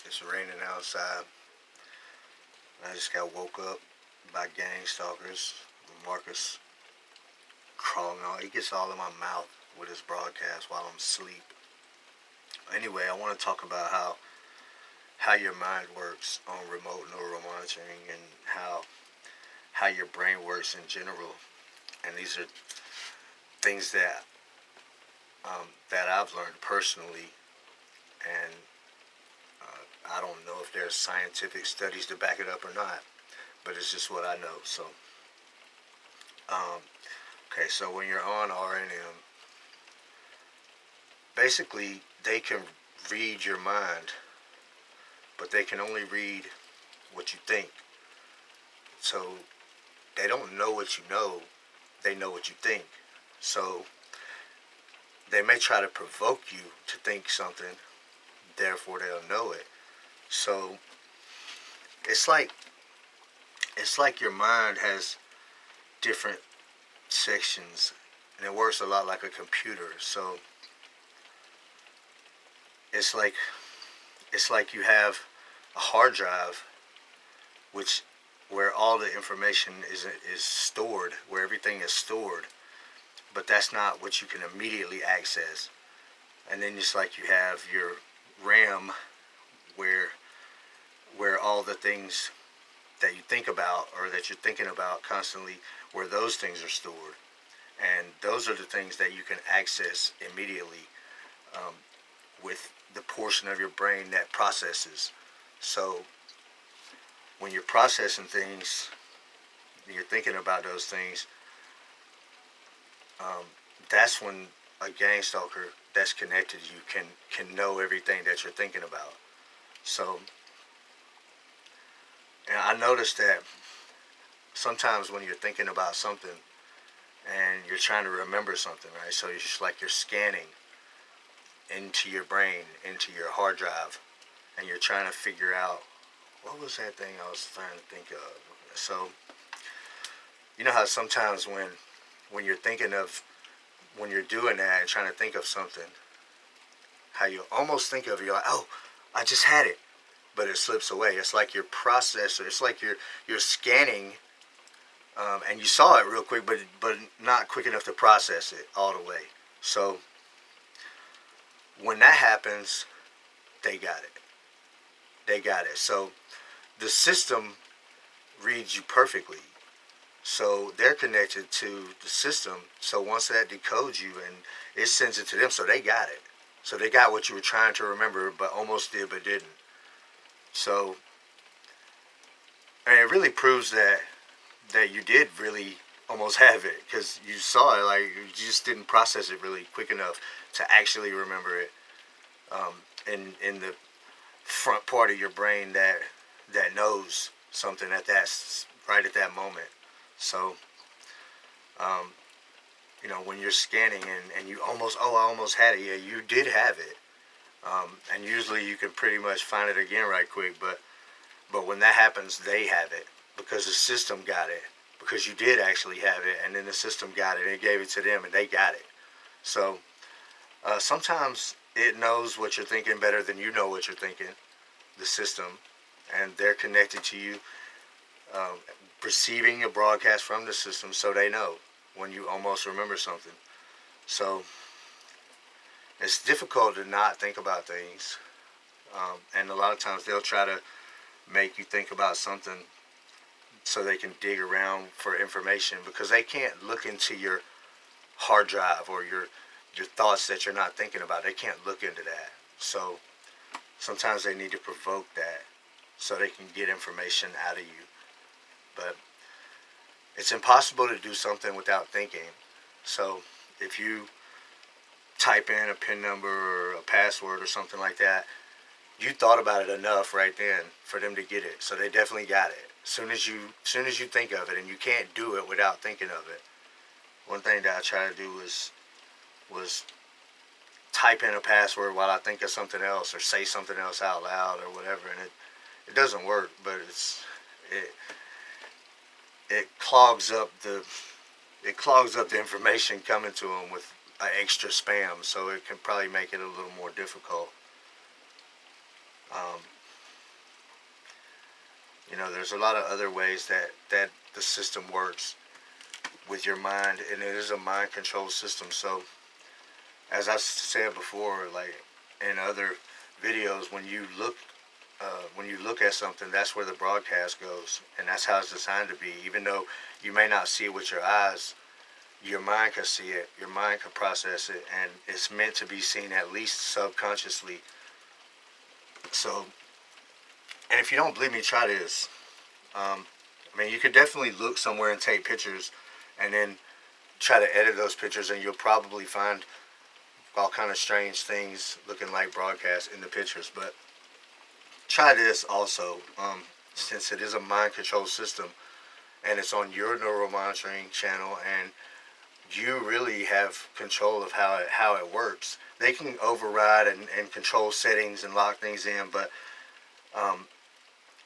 It's raining outside. I just got woke up by gang stalkers. Marcus crawling all. He gets all in my mouth with his broadcast while I'm asleep. Anyway, I want to talk about how your mind works on remote neural monitoring and how your brain works in general. And these are things that I've learned personally, and I don't know if there's scientific studies to back it up or not, but it's just what I know. So, um, okay, so when you're on RNM, basically they can read your mind, but they can only read what you think. So they don't know what you know, they know what you think. So they may try to provoke you to think something, therefore they'll know it. So it's like your mind has different sections, and it works a lot like a computer. So it's like you have a hard drive, which where all the information is stored, where everything is stored, but that's not what you can immediately access. And then it's like you have your RAM, where all the things that you think about or that you're thinking about constantly, where those things are stored, and those are the things that you can access immediately, um, with the portion of your brain that processes. So when you're processing things, you're thinking about those things. Um, that's when a gang stalker that's connected to you can know everything that you're thinking about. So, and I noticed that sometimes when you're thinking about something and you're trying to remember something, right? So it's just like you're scanning into your brain, into your hard drive, and you're trying to figure out what was that thing I was trying to think of. So you know how sometimes when you're thinking of when you're doing that and trying to think of something, how you almost think of it, you're like, oh, I just had it, but it slips away. It's like your processor. It's like you're scanning, and you saw it real quick, but not quick enough to process it all the way. So when that happens, they got it. They got it. So the system reads you perfectly. So they're connected to the system. So once that decodes you and it sends it to them, so they got it. So they got what you were trying to remember, but almost did, but didn't. So, and it really proves that you did really almost have it, because you saw it, like you just didn't process it really quick enough to actually remember it, in the front part of your brain that knows something at that right at that moment. So, um, when you're scanning and you almost, oh, I almost had it. Yeah, you did have it. And usually you can pretty much find it again right quick. But when that happens, they have it because the system got it, because you did actually have it, and then the system got it and it gave it to them and they got it. So sometimes it knows what you're thinking better than you know what you're thinking, the system, and they're connected to you, um, receiving a broadcast from the system, so they know when you almost remember something. So it's difficult to not think about things, and a lot of times they'll try to make you think about something so they can dig around for information, because they can't look into your hard drive or your thoughts that you're not thinking about. They can't look into that. So sometimes they need to provoke that so they can get information out of you. But it's impossible to do something without thinking. So if you type in a PIN number or a password or something like that, you thought about it enough right then for them to get it. So they definitely got it. Soon as you think of it, and you can't do it without thinking of it. One thing that I try to do was type in a password while I think of something else, or say something else out loud or whatever, and it doesn't work, but it clogs up the information coming to them with extra spam, so it can probably make it a little more difficult. Um, You know, there's a lot of other ways that the system works with your mind, and it is a mind control system. So, as I said before, like in other videos, when you look at something, that's where the broadcast goes, and that's how it's designed to be. Even though you may not see it with your eyes, your mind can see it, your mind can process it, and it's meant to be seen at least subconsciously. So, and if you don't believe me, try this. I mean, you could definitely look somewhere and take pictures, and then try to edit those pictures, and you'll probably find all kind of strange things looking like broadcasts in the pictures. But try this also, since it is a mind control system, and it's on your neural monitoring channel, and you really have control of how it works. They can override and control settings and lock things in, but um,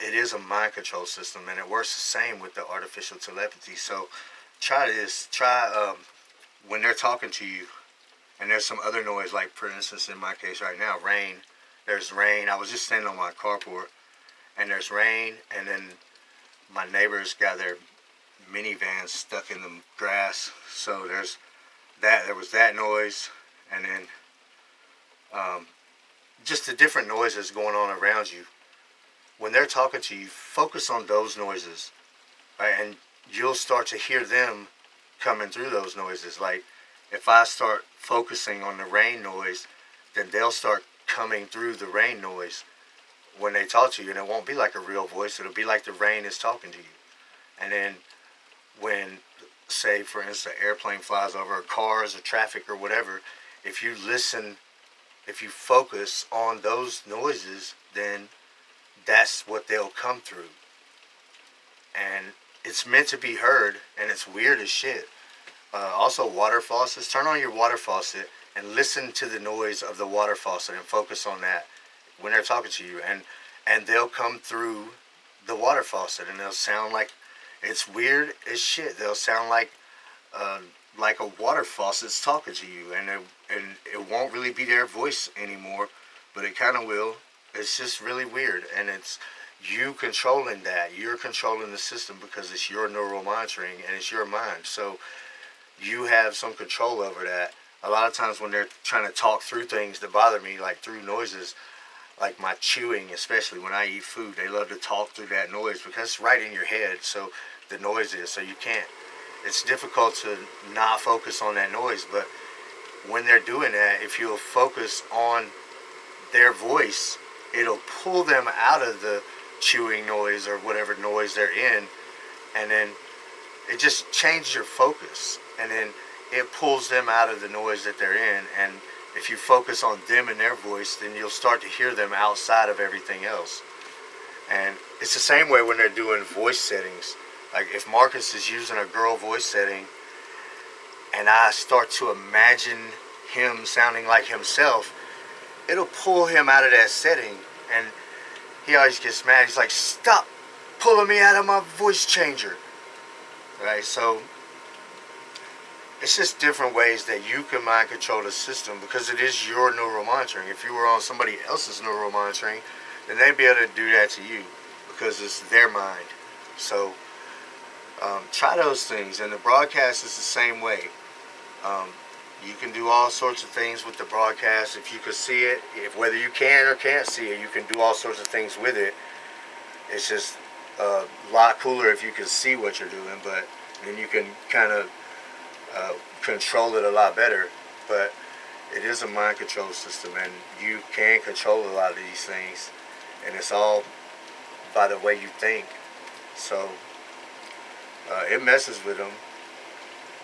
it is a mind control system, and it works the same with the artificial telepathy. So try this. Try when they're talking to you, and there's some other noise, like for instance in my case right now, rain. There's rain. I was just standing on my carport, and there's rain, and then my neighbors got their minivan stuck in the grass. So there's that. There was that noise, and then just the different noises going on around you. When they're talking to you, focus on those noises, right? And you'll start to hear them coming through those noises. Like if I start focusing on the rain noise, then they'll start coming through the rain noise when they talk to you, and it won't be like a real voice. It'll be like the rain is talking to you. And then when, say for instance, an airplane flies over, or cars or traffic or whatever, if you listen, if you focus on those noises, then that's what they'll come through. And it's meant to be heard, and it's weird as shit. Also, water faucets. Turn on your water faucet and listen to the noise of the water faucet and focus on that when they're talking to you. And they'll come through the water faucet, and they'll sound like, it's weird as shit. They'll sound like a water faucet's talking to you, and it won't really be their voice anymore, but it kind of will. It's just really weird, and it's you controlling that. You're controlling the system because it's your neural monitoring and it's your mind. So you have some control over that. A lot of times when they're trying to talk through things that bother me, like through noises, like my chewing, especially when I eat food, they love to talk through that noise because it's right in your head. So the noise is, so you can't, it's difficult to not focus on that noise. But when they're doing that, if you'll focus on their voice, it'll pull them out of the chewing noise or whatever noise they're in, and then it just changes your focus, and then it pulls them out of the noise that they're in. And if you focus on them and their voice, then you'll start to hear them outside of everything else. And it's the same way when they're doing voice settings. Like if Marcus is using a girl voice setting, and I start to imagine him sounding like himself, it'll pull him out of that setting. And he always gets mad. He's like, stop pulling me out of my voice changer. Right? So it's just different ways that you can mind control the system, because it is your neural monitoring. If you were on somebody else's neural monitoring, then they'd be able to do that to you because it's their mind. So try those things. And the broadcast is the same way. You can do all sorts of things with the broadcast. If you could see it, if whether you can or can't see it, you can do all sorts of things with it. It's just a lot cooler if you can see what you're doing, but then you can kind of control it a lot better. But it is a mind control system, and you can control a lot of these things, and it's all by the way you think. So it messes with them,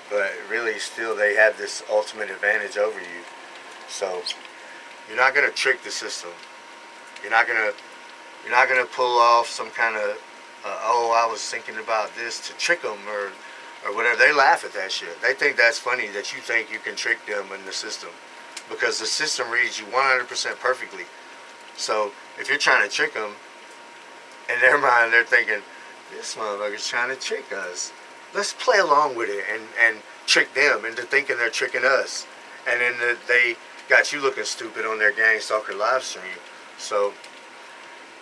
but really still they have this ultimate advantage over you. So you're not going to trick the system. You're not going to pull off some kind of oh, I was thinking about this, to trick them or whatever. They laugh at that shit. They think that's funny that you think you can trick them in the system, because the system reads you 100% perfectly. So if you're trying to trick them, in their mind they're thinking, this motherfucker's trying to trick us. Let's play along with it and trick them into thinking they're tricking us. And then they got you looking stupid on their Gang Stalker live stream. So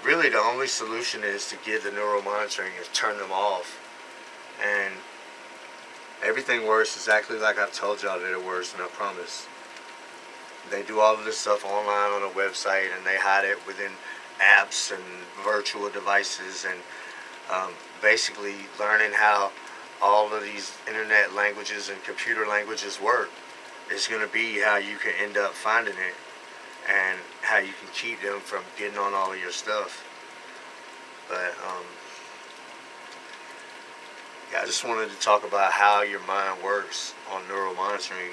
really the only solution is to get the neural monitoring and turn them off. And everything works exactly like I've told y'all that it works, and I promise. They do all of this stuff online on a website, and they hide it within apps and virtual devices, and basically learning how all of these internet languages and computer languages work is going to be how you can end up finding it, and how you can keep them from getting on all of your stuff. But yeah, I just wanted to talk about how your mind works on neural monitoring.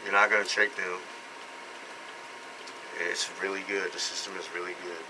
You're not going to trick them. It's really good. The system is really good.